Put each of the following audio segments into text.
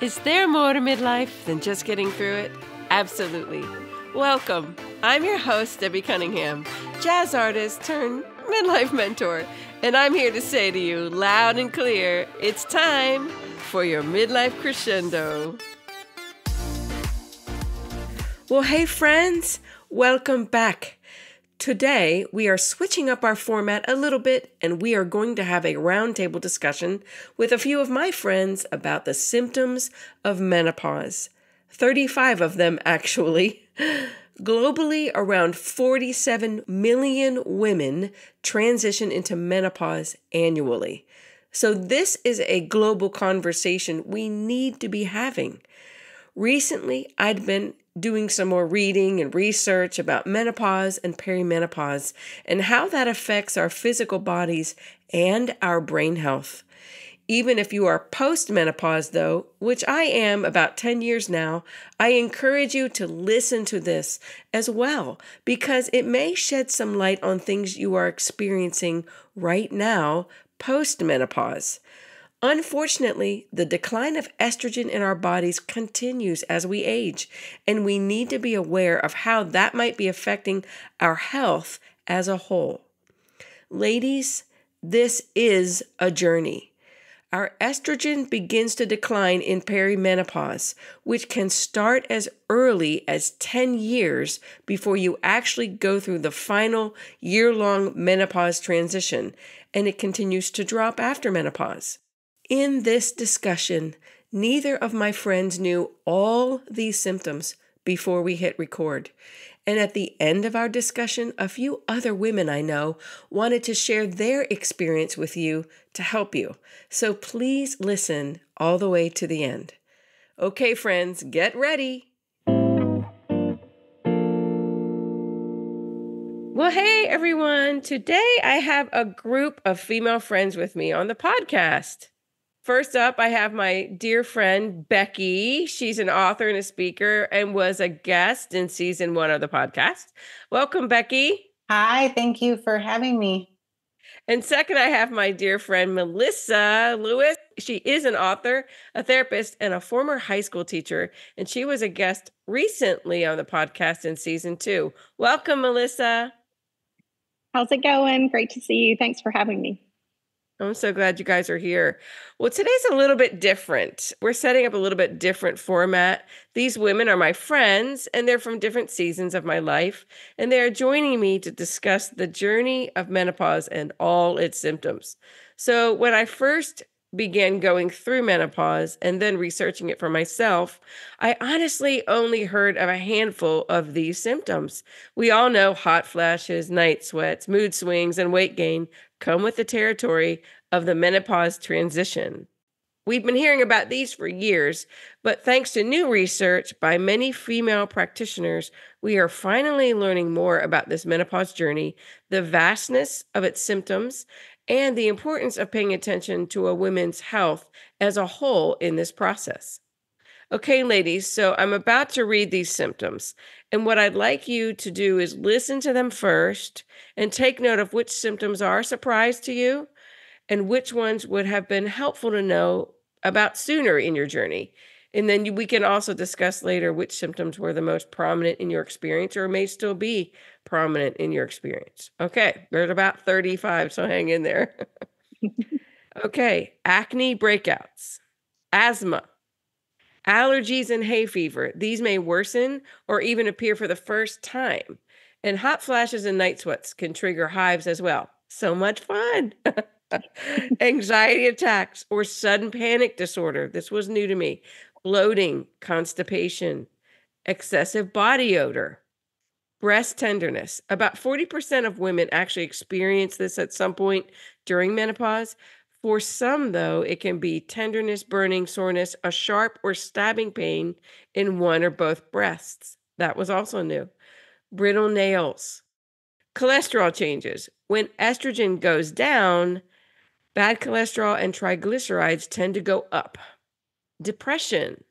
Is there more to midlife than just getting through it? Absolutely. Welcome. I'm your host, Debbie Cunningham, jazz artist turned midlife mentor, and I'm here to say to you loud and clear, it's time for your midlife crescendo. Well, hey friends, welcome back. Today, we are switching up our format a little bit, and we are going to have a roundtable discussion with a few of my friends about the symptoms of menopause. 35 of them, actually. Globally, around 47 million women transition into menopause annually. So this is a global conversation we need to be having. Recently, I'd been doing some more reading and research about menopause and perimenopause and how that affects our physical bodies and our brain health. Even if you are post-menopause, though, which I am about 10 years now, I encourage you to listen to this as well, because it may shed some light on things you are experiencing right now post-menopause. Unfortunately, the decline of estrogen in our bodies continues as we age, and we need to be aware of how that might be affecting our health as a whole. Ladies, this is a journey. Our estrogen begins to decline in perimenopause, which can start as early as 10 years before you actually go through the final year-long menopause transition, and it continues to drop after menopause. In this discussion, neither of my friends knew all these symptoms before we hit record. And at the end of our discussion, a few other women I know wanted to share their experience with you to help you. So please listen all the way to the end. Okay, friends, get ready. Well, hey, everyone. Today I have a group of female friends with me on the podcast. First up, I have my dear friend, Becky. She's an author and a speaker and was a guest in season 1 of the podcast. Welcome, Becky. Hi, thank you for having me. And second, I have my dear friend, Melissa Lewis. She is an author, a therapist, and a former high school teacher. And she was a guest recently on the podcast in season 2. Welcome, Melissa. How's it going? Great to see you. Thanks for having me. I'm so glad you guys are here. Well, today's a little bit different. We're setting up a little bit different format. These women are my friends, and they're from different seasons of my life, and they are joining me to discuss the journey of menopause and all its symptoms. So when I first began going through menopause and then researching it for myself, I honestly only heard of a handful of these symptoms. We all know hot flashes, night sweats, mood swings, and weight gain come with the territory of the menopause transition. We've been hearing about these for years, but thanks to new research by many female practitioners, we are finally learning more about this menopause journey, the vastness of its symptoms, and the importance of paying attention to a woman's health as a whole in this process. Okay, ladies, so I'm about to read these symptoms. And what I'd like you to do is listen to them first and take note of which symptoms are a surprise to you and which ones would have been helpful to know about sooner in your journey. And then we can also discuss later which symptoms were the most prominent in your experience or may still be prominent in your experience. Okay, there's about 35, so hang in there. Okay, acne breakouts, asthma, allergies and hay fever. These may worsen or even appear for the first time. And hot flashes and night sweats can trigger hives as well. So much fun. Anxiety attacks or sudden panic disorder. This was new to me. Bloating, constipation, excessive body odor, breast tenderness. About 40% of women actually experience this at some point during menopause. For some, though, it can be tenderness, burning, soreness, a sharp or stabbing pain in one or both breasts. That was also new. Brittle nails. Cholesterol changes. When estrogen goes down, bad cholesterol and triglycerides tend to go up. Depression.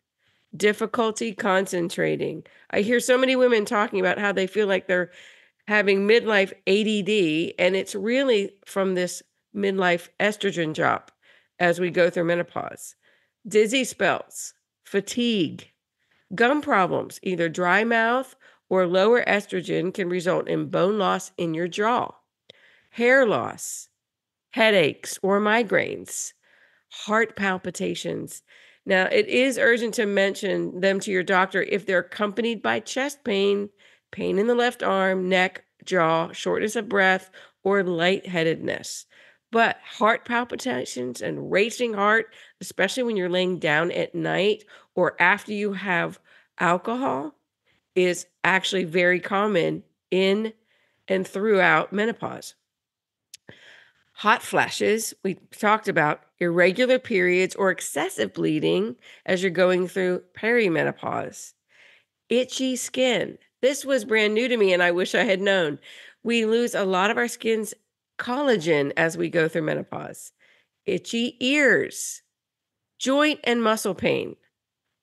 Difficulty concentrating. I hear so many women talking about how they feel like they're having midlife ADD, and it's really from this midlife estrogen drop as we go through menopause. Dizzy spells, fatigue, gum problems, either dry mouth or lower estrogen can result in bone loss in your jaw, hair loss, headaches or migraines, heart palpitations. Now, it is urgent to mention them to your doctor if they're accompanied by chest pain, pain in the left arm, neck, jaw, shortness of breath, or lightheadedness. But heart palpitations and racing heart, especially when you're laying down at night or after you have alcohol, is actually very common in and throughout menopause. Hot flashes, we talked about irregular periods or excessive bleeding as you're going through perimenopause. Itchy skin. This was brand new to me and I wish I had known. We lose a lot of our skin's collagen as we go through menopause. Itchy ears, joint and muscle pain,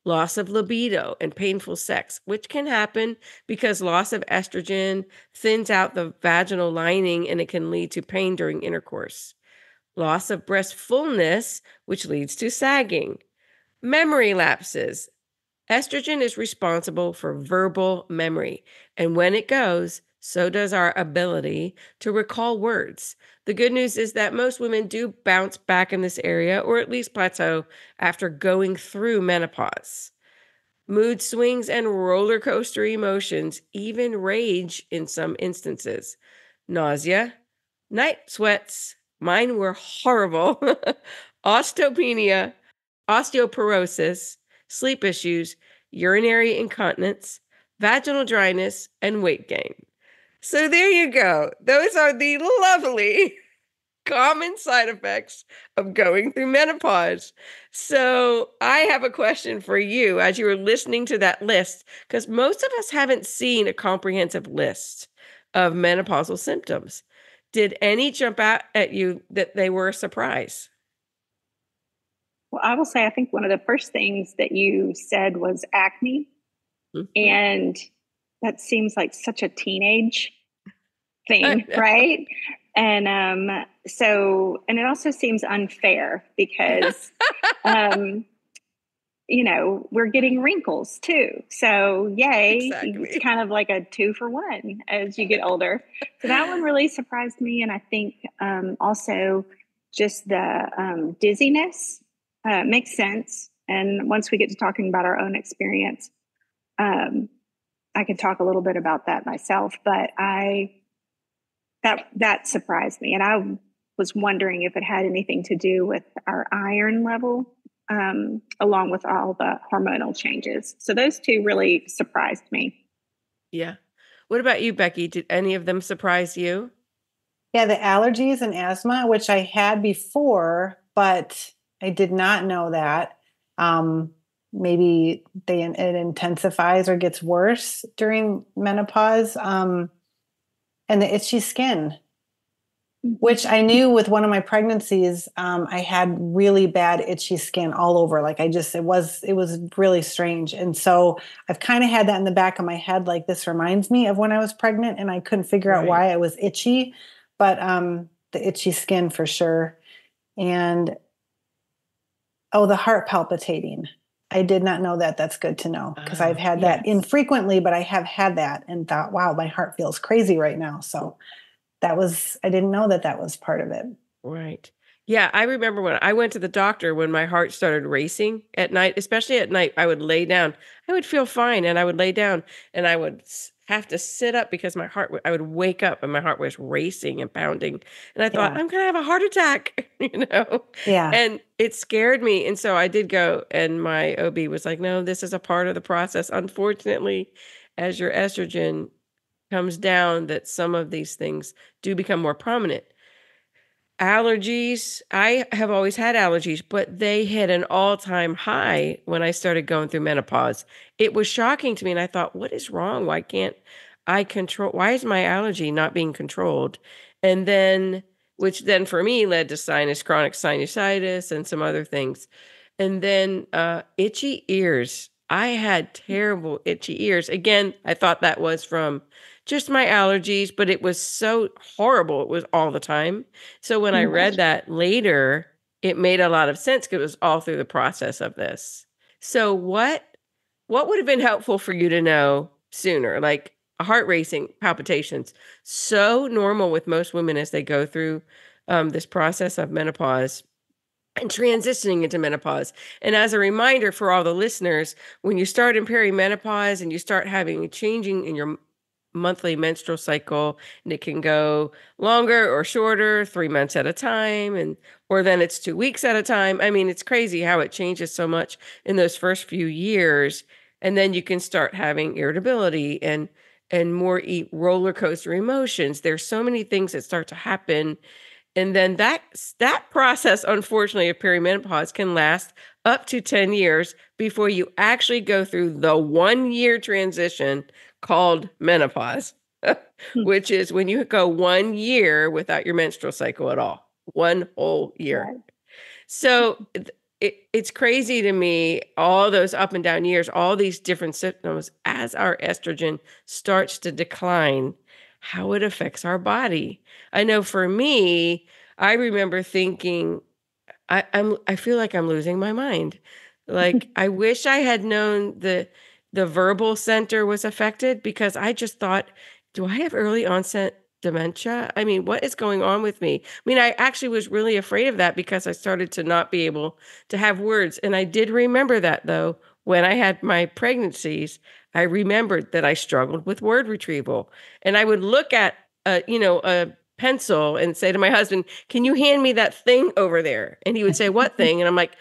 loss of libido and painful sex, which can happen because loss of estrogen thins out the vaginal lining and it can lead to pain during intercourse. Loss of breast fullness, which leads to sagging. Memory lapses. Estrogen is responsible for verbal memory, and when it goes, so does our ability to recall words. The good news is that most women do bounce back in this area, or at least plateau after going through menopause. Mood swings and roller coaster emotions, even rage in some instances. Nausea, night sweats, mine were horrible. Osteopenia, osteoporosis, sleep issues, urinary incontinence, vaginal dryness, and weight gain. So there you go. Those are the lovely common side effects of going through menopause. So I have a question for you as you were listening to that list, because most of us haven't seen a comprehensive list of menopausal symptoms. Did any jump out at you that they were a surprise? Well, I will say, I think one of the first things that you said was acne. Mhm. And that seems like such a teenage I thing, know. right? And it also seems unfair because, um, we're getting wrinkles too. So, yay, it's Exactly. kind of like a 2 for 1 as you get older. So, that one really surprised me. And I think also just the dizziness makes sense. And once we get to talking about our own experience, um, I could talk a little bit about that myself, but that surprised me. And I was wondering if it had anything to do with our iron level, along with all the hormonal changes. So those two really surprised me. Yeah. What about you, Becky? Did any of them surprise you? Yeah, the allergies and asthma, which I had before, but I did not know that. Um, Maybe it intensifies or gets worse during menopause. And the itchy skin, Mhm. which I knew with one of my pregnancies, I had really bad itchy skin all over. Like it was really strange. And so I've kind of had that in the back of my head. Like this reminds me of when I was pregnant and I couldn't figure out Right. why I was itchy, but the itchy skin for sure. And oh, the heart palpitating. I did not know that. That's good to know because I've had that Yes. infrequently, but I have had that and thought, wow, my heart feels crazy right now. So I didn't know that that was part of it. Right. Yeah, I remember when I went to the doctor when my heart started racing at night, especially at night, I would lay down. I would feel fine and I would lay down and I would have to sit up because I would wake up and my heart was racing and pounding. And I thought, Yeah. I'm going to have a heart attack, Yeah. And it scared me. And so I did go and my OB was like, no, this is a part of the process. Unfortunately, as your estrogen comes down, that some of these things do become more prominent. Allergies, I have always had allergies, but they hit an all-time high when I started going through menopause. It was shocking to me, and I thought, "What is wrong? Why is my allergy not being controlled?" And then which then for me led to chronic sinusitis and some other things. And then, itchy ears. I had terrible itchy ears. Again, I thought that was from just my allergies, but it was so horrible, it was all the time. So when I read Right. that later, it made a lot of sense because it was all through the process of this. So what would have been helpful for you to know sooner? Like heart racing, palpitations, so normal with most women as they go through this process of menopause and transitioning into menopause. And as a reminder for all the listeners, when you start in perimenopause and you start having a changing in your monthly menstrual cycle, and it can go longer or shorter, 3 months at a time, and or then it's 2 weeks at a time. I mean, it's crazy how it changes so much in those first few years. And then you can start having irritability and more roller coaster emotions. There's so many things that start to happen, and then that process, unfortunately, of perimenopause can last up to 10 years before you actually go through the 1 year transition called menopause, Hmm. which is when you go 1 year without your menstrual cycle at all, one whole year. Right. So it's crazy to me, all those up and down years, all these different symptoms as our estrogen starts to decline, how it affects our body. I know for me, I remember thinking, I feel like I'm losing my mind. Like I wish I had known the verbal center was affected, because I just thought, do I have early onset dementia? I mean, what is going on with me? I mean, I actually was really afraid of that because I started to not be able to have words. And I did remember that though, when I had my pregnancies, I remembered that I struggled with word retrieval. And I would look at a pencil and say to my husband, "Can you hand me that thing over there?" And he would say, "What thing?" And I'm like,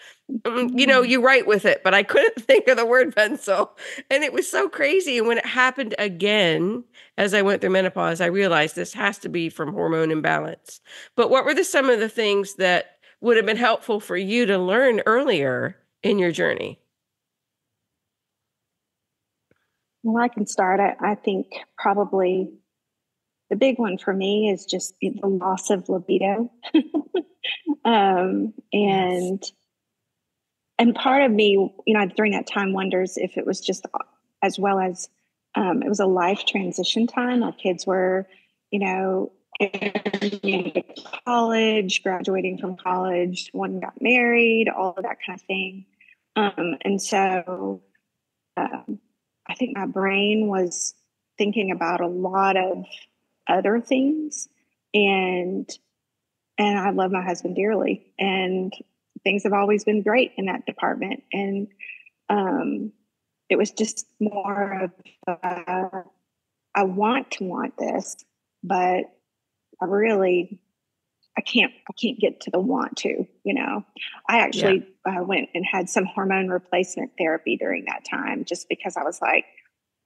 Mm. you write with it," but I couldn't think of the word pencil. And it was so crazy. And when it happened again, as I went through menopause, I realized this has to be from hormone imbalance. But what were some of the things that would have been helpful for you to learn earlier in your journey? Well, I can start. I think probably the big one for me is just the loss of libido. um, Yes. and and part of me, during that time wonders if it was just as well as it was a life transition time. Our kids were, you know, into college, graduating from college, one got married, all of that kind of thing. And so um, I think my brain was thinking about a lot of other things, and I love my husband dearly, and things have always been great in that department. And um, it was just more of I want this, but I really I can't get to the want to. I Yeah. actually went and had some hormone replacement therapy during that time, just because I was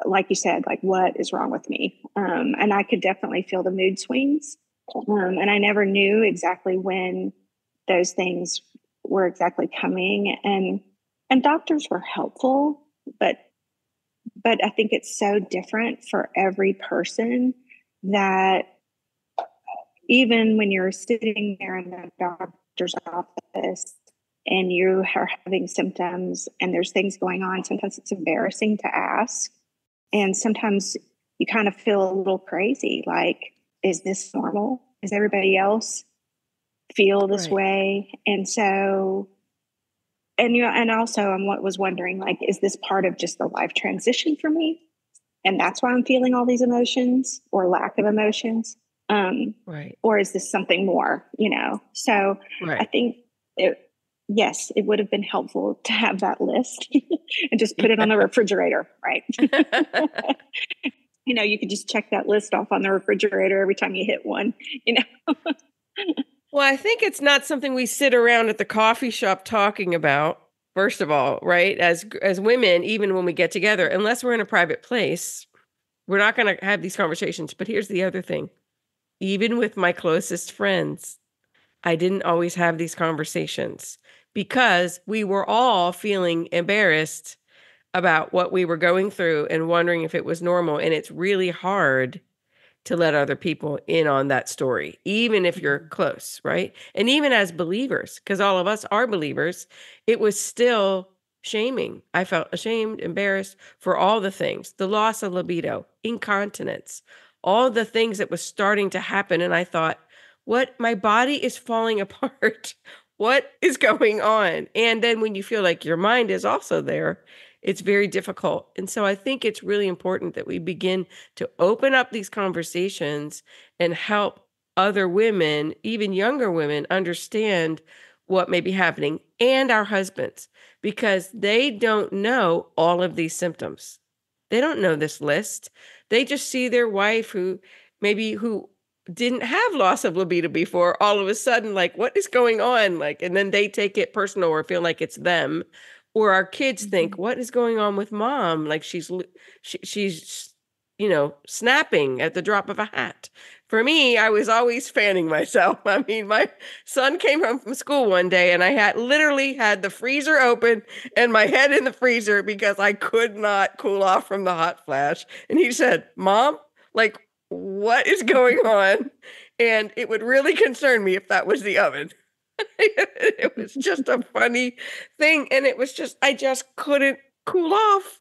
like you said, like, what is wrong with me? And I could definitely feel the mood swings. And I never knew exactly when those things were exactly coming. And doctors were helpful, but I think it's so different for every person that even when you're sitting there in the doctor's office and you are having symptoms and there's things going on, sometimes it's embarrassing to ask. And sometimes you kind of feel a little crazy, like, is this normal? Does everybody else feel this Right. way? And so, and also I was wondering, like, is this part of just the life transition for me? And that's why I'm feeling all these emotions or lack of emotions. Um, Right. or is this something more? So I Right. think yes, it would have been helpful to have that list and just put it on the refrigerator, right? Yeah. You could just check that list off on the refrigerator every time you hit one, you know. Well, I think it's not something we sit around at the coffee shop talking about, first of all, right? As women, even when we get together, unless we're in a private place, we're not gonna have these conversations. But here's the other thing. Even with my closest friends, I didn't always have these conversations because we were all feeling embarrassed about what we were going through and wondering if it was normal. And it's really hard to let other people in on that story, even if you're Mhm. close, right? And even as believers, because all of us are believers, it was still shaming. I felt ashamed, embarrassed for all the things, the loss of libido, incontinence, all the things that was starting to happen. And I thought, what? My body is falling apart. what is going on? And then when you feel like your mind is also there, it's very difficult. And so I think it's really important that we begin to open up these conversations and help other women, even younger women, understand what may be happening, and our husbands, because they don't know all of these symptoms. They don't know this list. They just see their wife who didn't have loss of libido before, all of a sudden, like, what is going on? Like, and then they take it personal or feel like it's them. Or our kids think, Mhm. what is going on with mom? Like she's snapping at the drop of a hat. For me, I was always fanning myself. I mean, my son came home from school one day and I had literally had the freezer open and my head in the freezer because I could not cool off from the hot flash. And he said, Mom, like, what is going on? And it would really concern me if that was the oven. It was just a funny thing. And it was just, I just couldn't cool off.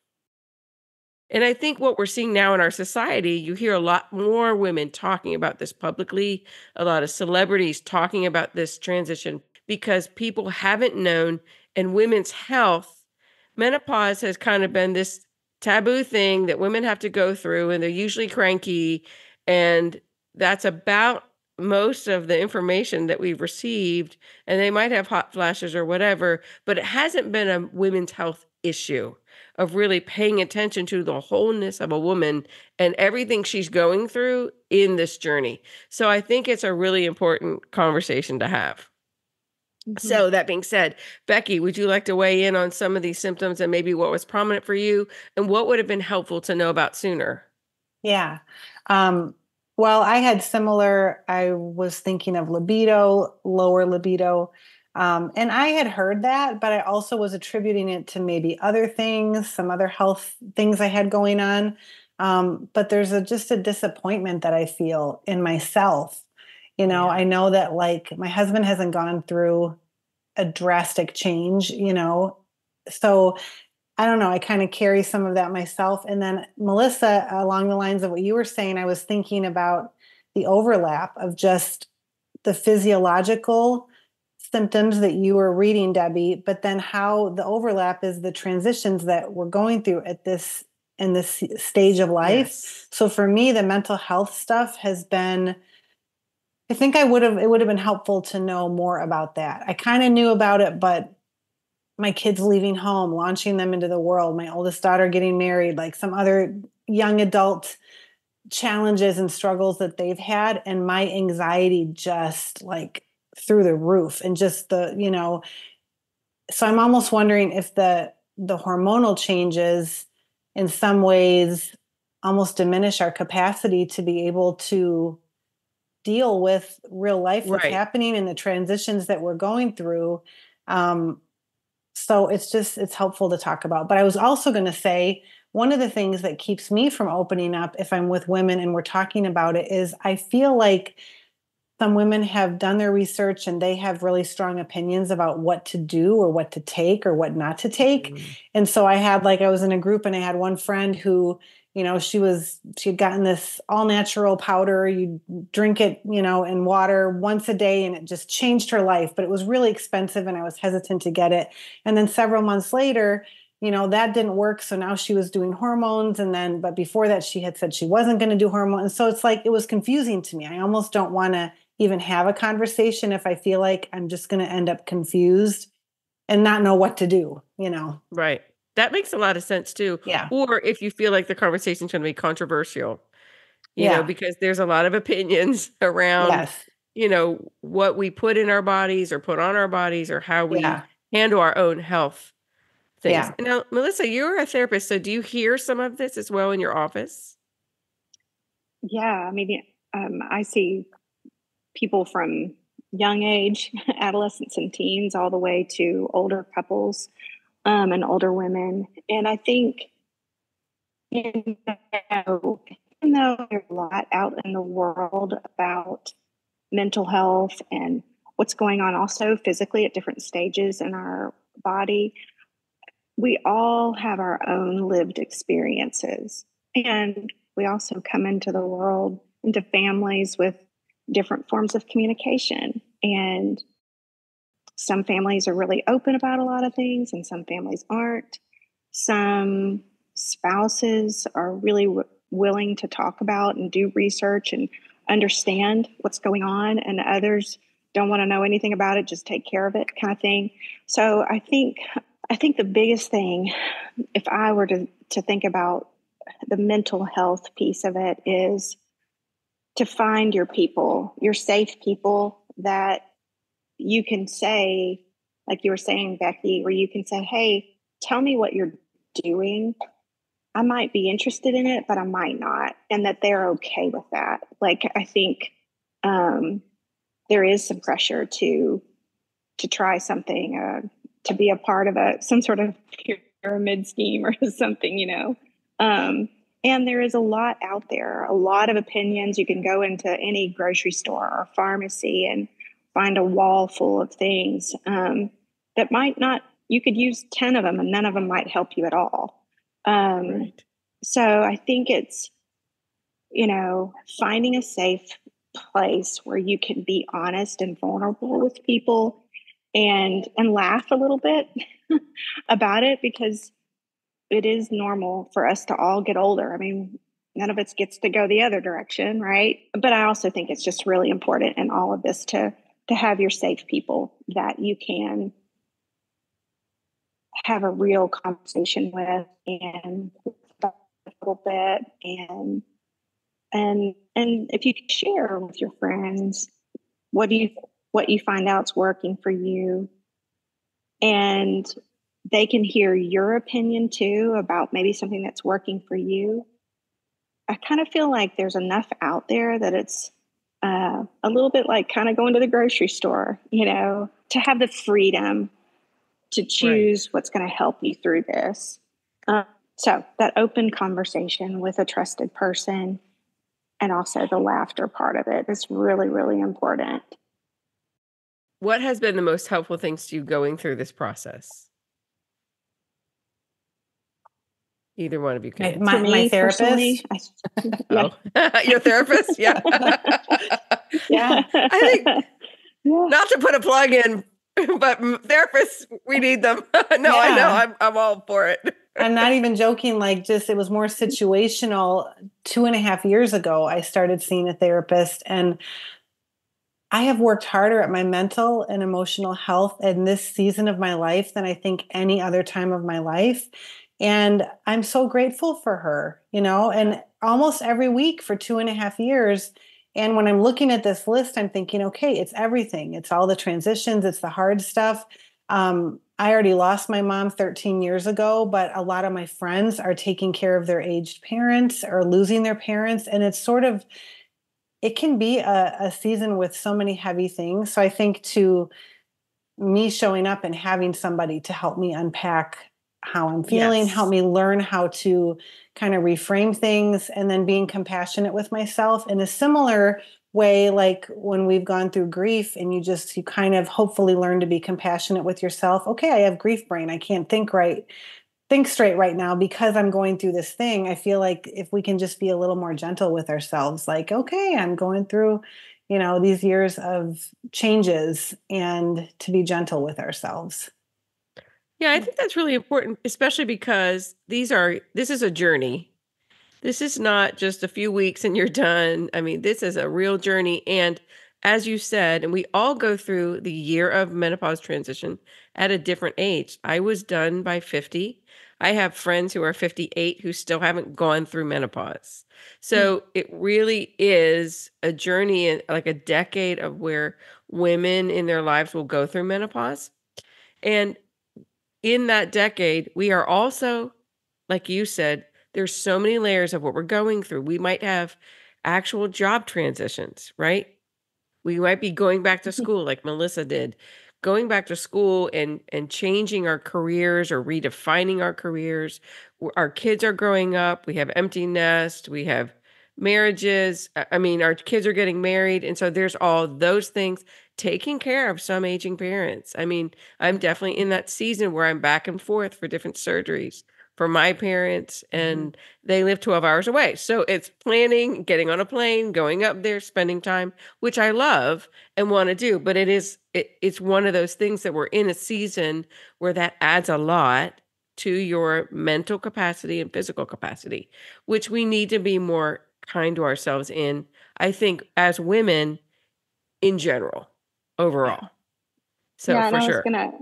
And I think what we're seeing now in our society, you hear a lot more women talking about this publicly, a lot of celebrities talking about this transition because people haven't known, and women's health, menopause has kind of been this taboo thing that women have to go through, and they're usually cranky. And that's about most of the information that we've received. And they might have hot flashes or whatever, but it hasn't been a women's health issue of really paying attention to the wholeness of a woman and everything she's going through in this journey. So I think it's a really important conversation to have. Mhm. So that being said, Becky, would you like to weigh in on some of these symptoms and maybe what was prominent for you and what would have been helpful to know about sooner? Yeah. Um, well, I had similar, I was thinking of libido, lower libido. And I had heard that, but I also was attributing it to maybe other things, some other health things I had going on. But there's just a disappointment that I feel in myself. Yeah. I know that like my husband hasn't gone through a drastic change. So I don't know. I kind of carry some of that myself. And then, Melissa, along the lines of what you were saying, I was thinking about the overlap of just the physiological symptoms that you were reading, Debbie, but then how the overlap is the transitions that we're going through at this in this stage of life. Yes. So for me, the mental health stuff has been, I think it would have been helpful to know more about that. I kind of knew about it, but my kids leaving home, launching them into the world, my oldest daughter getting married, like some other young adult challenges and struggles that they've had. And my anxiety just like through the roof. And just so I'm almost wondering if the hormonal changes in some ways almost diminish our capacity to be able to deal with real life that's Right. happening and the transitions that we're going through. Um, so it's helpful to talk about. But I was also going to say, one of the things that keeps me from opening up if I'm with women and we're talking about it is I feel like some women have done their research and they have really strong opinions about what to do or what to take or what not to take. Mm. And so I was in a group and I had one friend who, she'd gotten this all natural powder. You drink it, in water once a day, and it just changed her life, but it was really expensive and I was hesitant to get it. And then several months later, that didn't work. So now she was doing hormones. But before that, she had said she wasn't going to do hormones. And so it's like, it was confusing to me. I almost don't want to even have a conversation if I feel like I'm just going to end up confused and not know what to do. Right. That makes a lot of sense too. Yeah. Or if you feel like the conversation's going to be controversial, Yeah. because there's a lot of opinions around, Yes. what we put in our bodies or put on our bodies or how we Yeah. handle our own health things. Yeah. Now, Melissa, you're a therapist, so do you hear some of this as well in your office? Yeah, I mean, I see people from young age, adolescents and teens, all the way to older couples and older women. And I think, you even though there's a lot out in the world about mental health and what's going on also physically at different stages in our body, we all have our own lived experiences. And we also come into the world, into families with different forms of communication. And Some families are really open about a lot of things, and some families aren't. Some spouses are really willing to talk about and do research and understand what's going on, and others don't want to know anything about it, just take care of it, kind of thing. So I think the biggest thing, if I were to think about the mental health piece of it, is to find your people, your safe people that you can say, like you were saying, Becky, where you can say, hey, tell me what you're doing. I might be interested in it, but I might not. And that they're okay with that. Like, I think there is some pressure to try something, to be a part of some sort of pyramid scheme or something. And there is a lot out there, a lot of opinions. You can go into any grocery store or pharmacy and find a wall full of things that might not, you could use 10 of them and none of them might help you at all. Right. So I think it's, finding a safe place where you can be honest and vulnerable with people and laugh a little bit about it, because it is normal for us to all get older. I mean, none of us gets to go the other direction, right? But I also think it's just really important in all of this to have your safe people that you can have a real conversation with and a little bit, and if you can share with your friends what you find out's working for you, and they can hear your opinion too about maybe something that's working for you. I kind of feel like there's enough out there that it's a little bit like kind of going to the grocery store, to have the freedom to Right. choose what's going to help you through this. So that open conversation with a trusted person, and also the laughter part of it, is really, really important. What has been the most helpful things to you going through this process? Either one of you can My, For answer. my, my me personally, therapist. yeah. Oh, your therapist? Yeah. Yeah. I think, Yeah. not to put a plug in, but therapists, we need them. No, I know. Yeah. I'm all for it. I'm not even joking. Like, just it was more situational. 2.5 years ago, I started seeing a therapist, and I have worked harder at my mental and emotional health in this season of my life than I think any other time of my life. And I'm so grateful for her, and almost every week for 2.5 years. And when I'm looking at this list, I'm thinking, okay, it's everything. It's all the transitions, it's the hard stuff. I already lost my mom 13 years ago, but a lot of my friends are taking care of their aged parents or losing their parents. And it's sort of, it can be a season with so many heavy things. So I think to me showing up and having somebody to help me unpack how I'm feeling, help Yes. me learn how to kind of reframe things, and then being compassionate with myself in a similar way, like when we've gone through grief and you kind of hopefully learn to be compassionate with yourself. Okay, I have grief brain. I can't think straight right now because I'm going through this thing. I feel like if we can just be a little more gentle with ourselves, like, okay, I'm going through, these years of changes, and to be gentle with ourselves. Yeah, I think that's really important, especially because this is a journey. This is not just a few weeks and you're done. I mean, this is a real journey. And as you said, and we all go through the year of menopause transition at a different age. I was done by 50. I have friends who are 58 who still haven't gone through menopause. Hmm. So it really is a journey, like a decade of where women in their lives will go through menopause. And in that decade, we are also, like you said, there's so many layers of what we're going through. We might have actual job transitions, right? We might be going back to school like Melissa did, going back to school and changing our careers or redefining our careers. Our kids are growing up. We have empty nest. We have marriages. I mean, our kids are getting married. And so there's all those things, taking care of some aging parents. I mean, I'm definitely in that season where I'm back and forth for different surgeries for my parents, and they live 12 hours away. So it's planning, getting on a plane, going up there, spending time, which I love and want to do. But it's one of those things that we're in a season where that adds a lot to your mental capacity and physical capacity, which we need to be more kind to ourselves in, I think, as women in general, Yeah. overall. So Yeah, and for I was sure. gonna,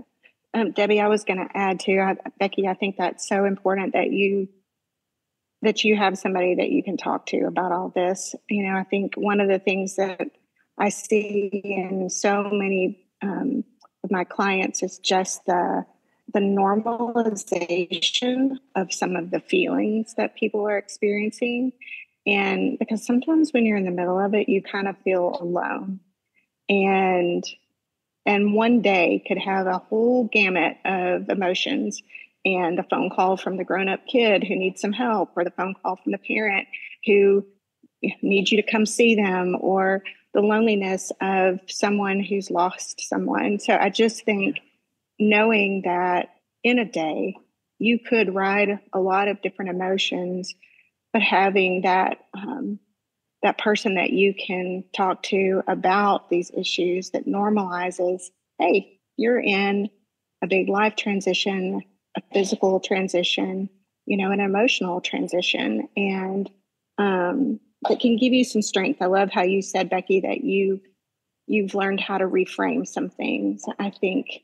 Debbie, I was gonna add too, Becky, I think that's so important that you have somebody that you can talk to about all this. I think one of the things that I see in so many of my clients is just the normalization of some of the feelings that people are experiencing. And because sometimes when you're in the middle of it, you kind of feel alone. And one day could have a whole gamut of emotions, and a phone call from the grown-up kid who needs some help, or the phone call from the parent who needs you to come see them, or the loneliness of someone who's lost someone. So I just think knowing that in a day you could ride a lot of different emotions, but having that person that you can talk to about these issues that normalizes, hey, you're in a big life transition, a physical transition, an emotional transition, and that can give you some strength. I love how you said, Becky, that you've learned how to reframe some things. I think,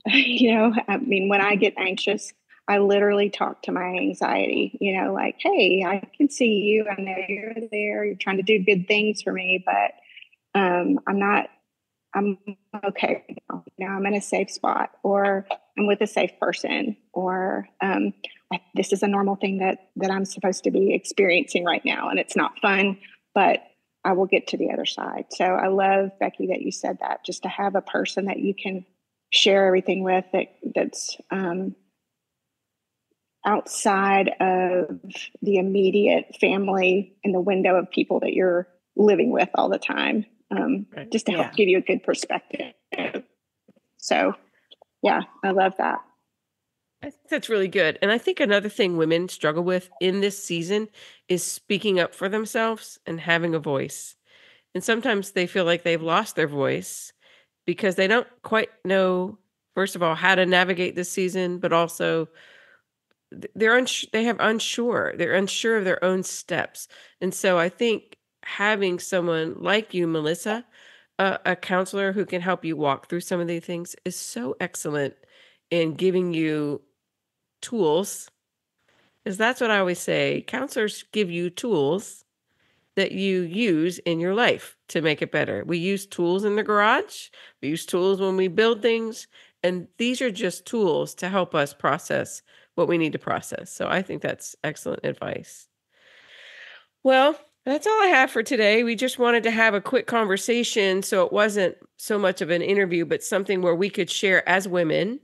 when I get anxious, I literally talk to my anxiety, like, hey, I can see you. I know you're there. You're trying to do good things for me, but I'm okay. I'm in a safe spot, or I'm with a safe person, or this is a normal thing that I'm supposed to be experiencing right now. And it's not fun, but I will get to the other side. So I love, Becky, that you said that, just to have a person that you can share everything with that's outside of the immediate family and the window of people that you're living with all the time, Right. just to help give you a good perspective. So, yeah, I love that. I think that's really good. And I think another thing women struggle with in this season is speaking up for themselves and having a voice. And sometimes they feel like they've lost their voice because they don't quite know, first of all, how to navigate this season, but also they're unsure of their own steps. And so I think having someone like you, Melissa, a counselor who can help you walk through some of these things is so excellent in giving you tools. Because that's what I always say. Counselors give you tools that you use in your life to make it better. We use tools in the garage. We use tools when we build things. And these are just tools to help us process what we need to process. So I think that's excellent advice. Well, that's all I have for today. We just wanted to have a quick conversation so it wasn't so much of an interview, but something where we could share as women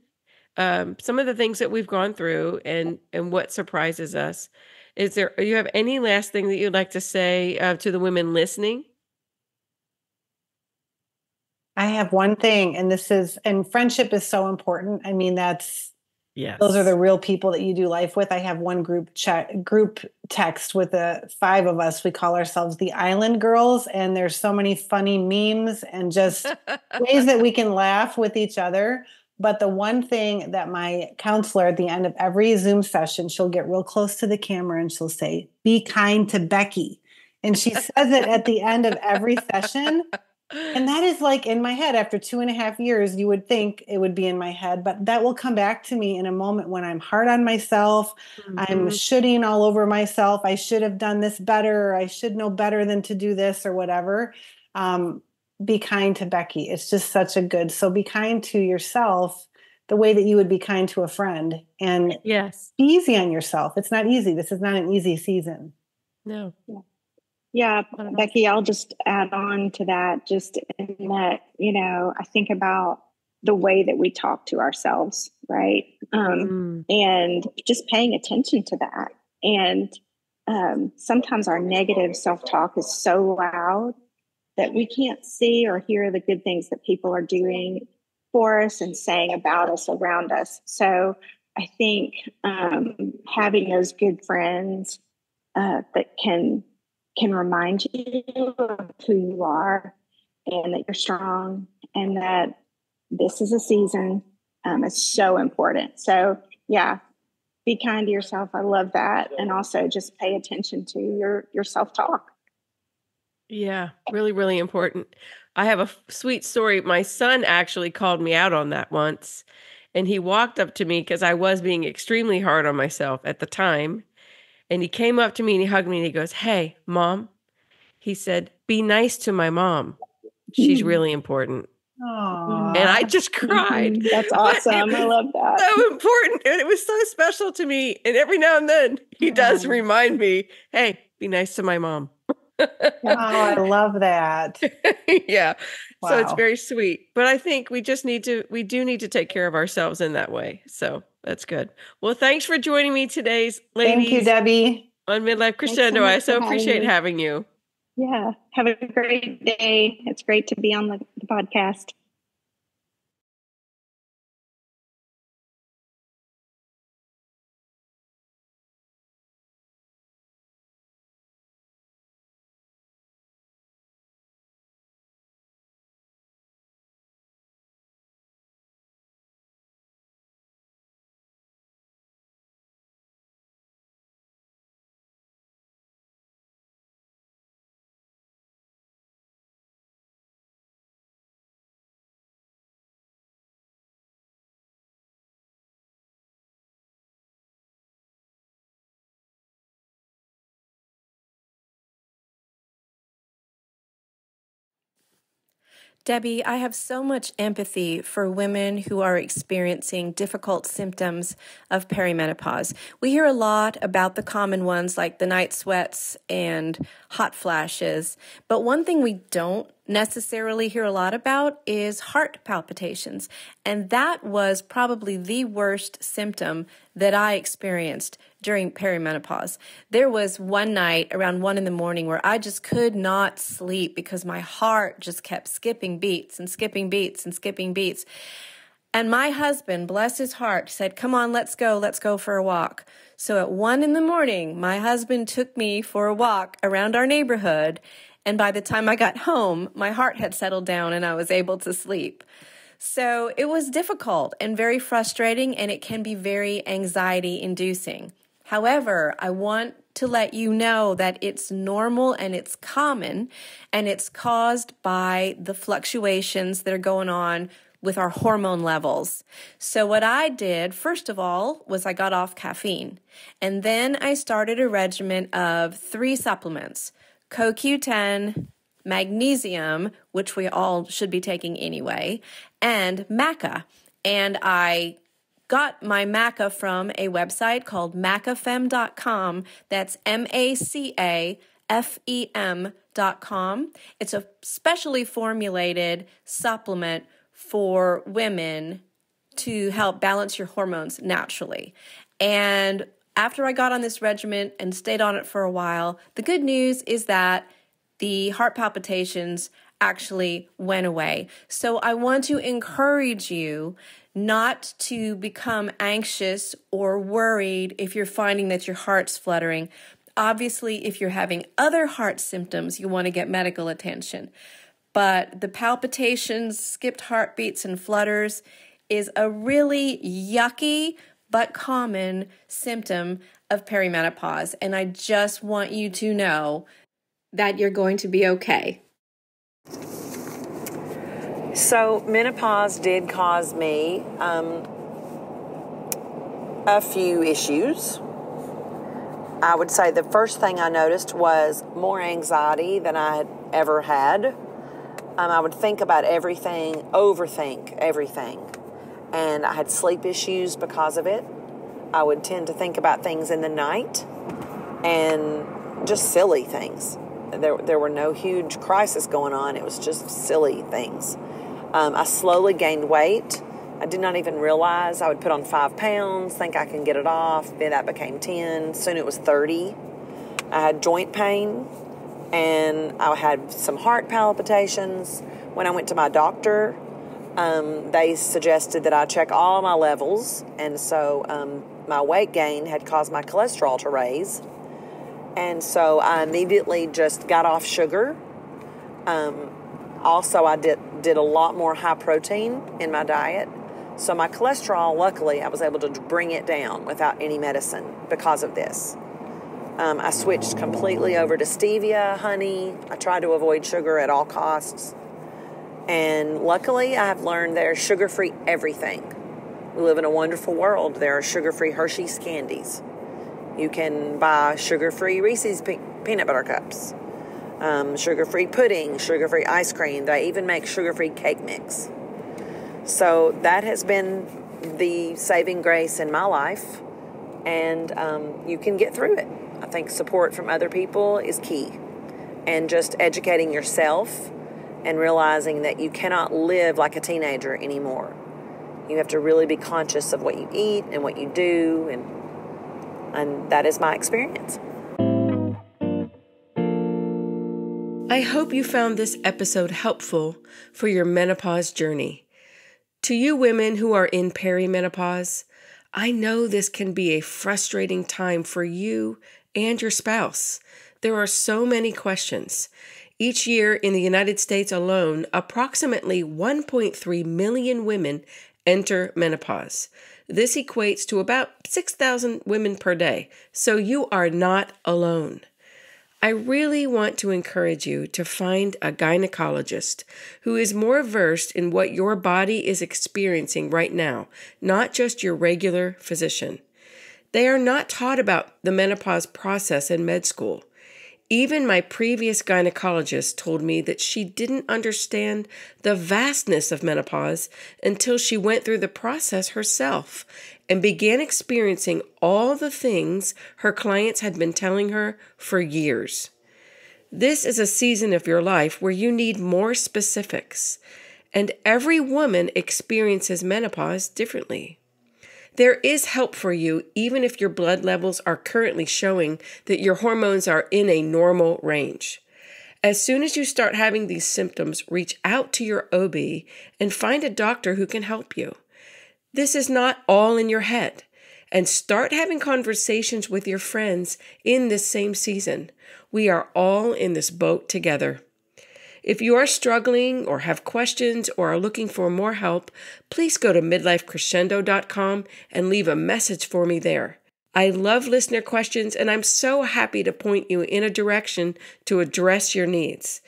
some of the things that we've gone through and what surprises us. You have any last thing that you'd like to say to the women listening? I have one thing, and friendship is so important. I mean, those are the Yes. real people that you do life with. I have one group text with the five of us. We call ourselves the Island Girls, and there's so many funny memes and just ways that we can laugh with each other. But the one thing that my counselor at the end of every Zoom session, she'll get real close to the camera and she'll say, "Be kind to Becky." And she says it at the end of every session. And that is like in my head after 2.5 years, you would think it would be in my head, but that will come back to me in a moment when I'm hard on myself. I'm Mhm. shooting all over myself. I should have done this better. Or I should know better than to do this or whatever. Um, be kind to Becky. It's just such a good. So be kind to yourself the way that you would be kind to a friend, and Yes. be easy on yourself. It's not easy. This is not an easy season. No, Yeah, not at all. Becky, I'll just add on to that, just in that, I think about the way that we talk to ourselves, right? Mm. And just paying attention to that. And sometimes our negative self talk is so loud that we can't see or hear the good things that people are doing for us and saying about us around us. So I think having those good friends that can remind you of who you are and that you're strong and that this is a season is so important. So yeah, be kind to yourself. I love that. And also just pay attention to your self-talk. Yeah, really, really important. I have a sweet story. My son actually called me out on that once, and he walked up to me because I was being extremely hard on myself at the time. And he came up to me and he hugged me and he goes, "Hey, mom," he said, "be nice to my mom. She's really important." And I Aw. just cried, That's but it awesome. I was love that. so important and it was so special to me. And every now and then he does Oh, remind me, "Hey, be nice to my mom." Yep. I love that. Yeah. So it's Wow. very sweet. But I think we do need to take care of ourselves in that way. So that's good. Well, thanks for joining me today, Thank you, ladies, Debbie. on Midlife Thanks so Crescendo. I much for so having appreciate me. having you. Yeah. Have a great day. It's great to be on the podcast. Debbie, I have so much empathy for women who are experiencing difficult symptoms of perimenopause. We hear a lot about the common ones like the night sweats and hot flashes, but one thing we don't necessarily hear a lot about is heart palpitations, and that was probably the worst symptom that I experienced during perimenopause. There was one night around 1 a.m. where I just could not sleep because my heart just kept skipping beats and skipping beats and skipping beats. And my husband, bless his heart, said, "Come on, let's go for a walk." So at 1 a.m, my husband took me for a walk around our neighborhood. And by the time I got home, my heart had settled down and I was able to sleep. So it was difficult and very frustrating, and it can be very anxiety inducing. However, I want to let you know that it's normal and it's common, and it's caused by the fluctuations that are going on with our hormone levels. So what I did, first of all, was I got off caffeine. And then I started a regimen of 3 supplements: CoQ10, magnesium, which we all should be taking anyway, and maca. And I got my maca from a website called macafem.com. That's MACAFEM.com. It's a specially formulated supplement for women to help balance your hormones naturally. And after I got on this regimen and stayed on it for a while, the good news is that the heart palpitations actually went away. So I want to encourage you not to become anxious or worried if you're finding that your heart's fluttering. Obviously, if you're having other heart symptoms, you want to get medical attention. But the palpitations, skipped heartbeats, and flutters is a really yucky but common symptom of perimenopause. And I just want you to know that you're going to be okay. So menopause did cause me a few issues. I would say the first thing I noticed was more anxiety than I had ever had. I would think about everything, overthink everything, and I had sleep issues because of it. I would tend to think about things in the night and just silly things. There were no huge crises going on. It was just silly things. I slowly gained weight. I did not even realize I would put on 5 pounds, think I can get it off. Then that became 10. Soon it was 30. I had joint pain, and I had some heart palpitations. When I went to my doctor, they suggested that I check all my levels, and so my weight gain had caused my cholesterol to raise, and so I immediately just got off sugar. Also, I did a lot more high protein in my diet, so my cholesterol, luckily, I was able to bring it down without any medicine because of this. I switched completely over to stevia, honey. I tried to avoid sugar at all costs. And luckily, I have learned there's sugar-free everything. We live in a wonderful world. There are sugar-free Hershey's candies. You can buy sugar-free Reese's peanut butter cups, sugar-free pudding, sugar-free ice cream. They even make sugar-free cake mix. So that has been the saving grace in my life, and you can get through it. I think support from other people is key, and just educating yourself and realizing that you cannot live like a teenager anymore. You have to really be conscious of what you eat and what you do, and that is my experience. I hope you found this episode helpful for your menopause journey. To you women who are in perimenopause, I know this can be a frustrating time for you and your spouse. There are so many questions. Each year in the United States alone, approximately 1.3 million women enter menopause. This equates to about 6,000 women per day, so you are not alone. I really want to encourage you to find a gynecologist who is more versed in what your body is experiencing right now, not just your regular physician. They are not taught about the menopause process in med school. Even my previous gynecologist told me that she didn't understand the vastness of menopause until she went through the process herself and began experiencing all the things her clients had been telling her for years. This is a season of your life where you need more specifics, and every woman experiences menopause differently. There is help for you even if your blood levels are currently showing that your hormones are in a normal range. As soon as you start having these symptoms, reach out to your OB and find a doctor who can help you. This is not all in your head. And start having conversations with your friends in this same season. We are all in this boat together. If you are struggling or have questions or are looking for more help, please go to midlifecrescendo.com and leave a message for me there. I love listener questions, and I'm so happy to point you in a direction to address your needs.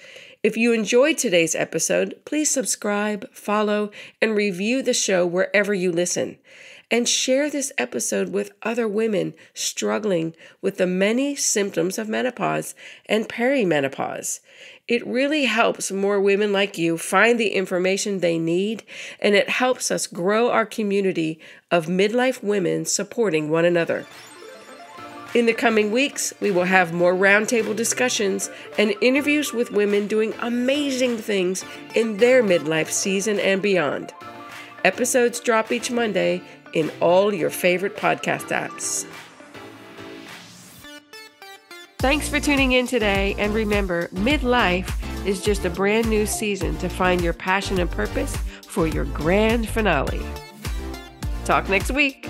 If you enjoyed today's episode, please subscribe, follow, and review the show wherever you listen. And share this episode with other women struggling with the many symptoms of menopause and perimenopause. It really helps more women like you find the information they need, and it helps us grow our community of midlife women supporting one another. In the coming weeks, we will have more roundtable discussions and interviews with women doing amazing things in their midlife season and beyond. Episodes drop each Monday in all your favorite podcast apps. Thanks for tuning in today, and remember, midlife is just a brand new season to find your passion and purpose for your grand finale. Talk next week.